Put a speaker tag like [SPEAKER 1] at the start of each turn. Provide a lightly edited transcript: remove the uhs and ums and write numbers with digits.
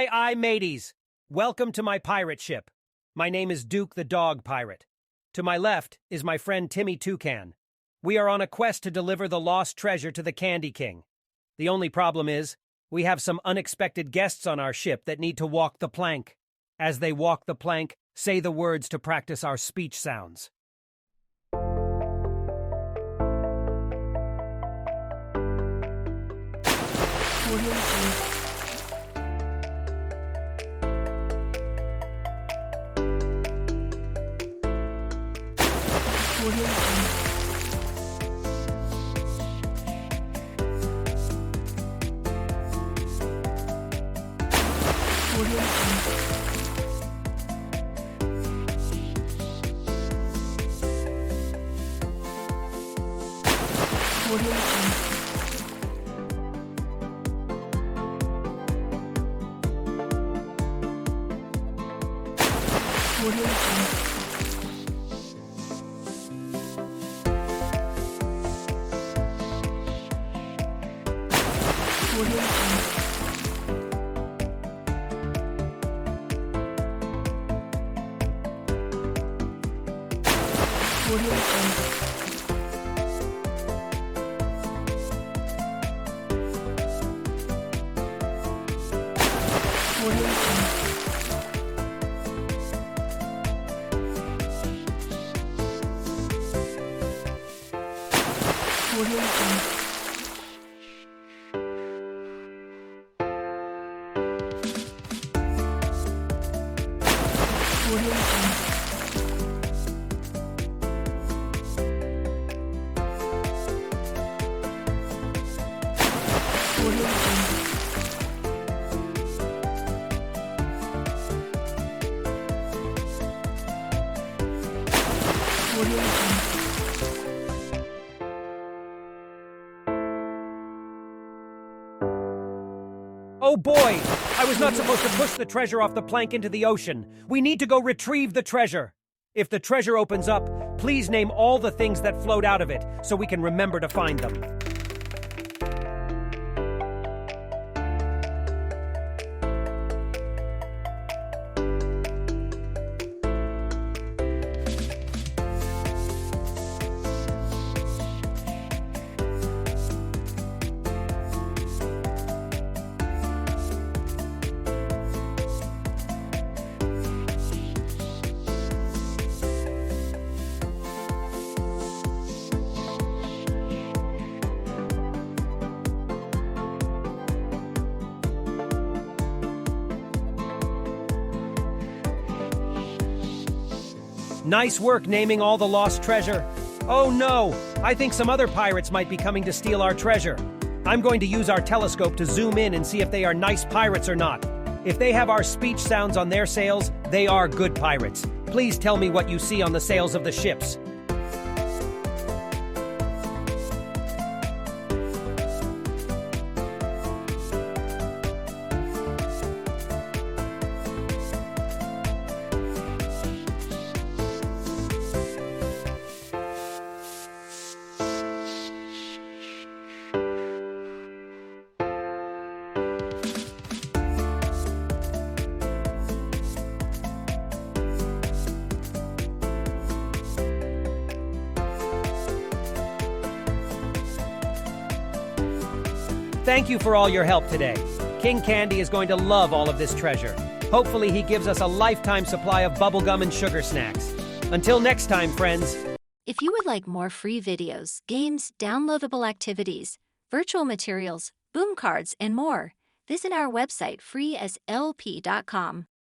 [SPEAKER 1] Aye, mateys. Welcome to my pirate ship. My name is Duke the Dog Pirate. To my left is my friend Timmy Toucan. We are on a quest to deliver the lost treasure to the Candy King. The only problem is, we have some unexpected guests on our ship that need to walk the plank. As they walk the plank, say the words to practice our speech sounds. Oh boy! I was not supposed to push the treasure off the plank into the ocean. We need to go retrieve the treasure. If the treasure opens up, please name all the things that flowed out of it so we can remember to find them. Nice work naming all the lost treasure. Oh no, I think some other pirates might be coming to steal our treasure. I'm going to use our telescope to zoom in and see if they are nice pirates or not. If they have our speech sounds on their sails, they are good pirates. Please tell me what you see on the sails of the ships. Thank you for all your help today. King Candy is going to love all of this treasure. Hopefully he gives us a lifetime supply of bubblegum and sugar snacks. Until next time, friends.
[SPEAKER 2] If you would like more free videos, games, downloadable activities, virtual materials, boom cards, and more, visit our website freeslp.com.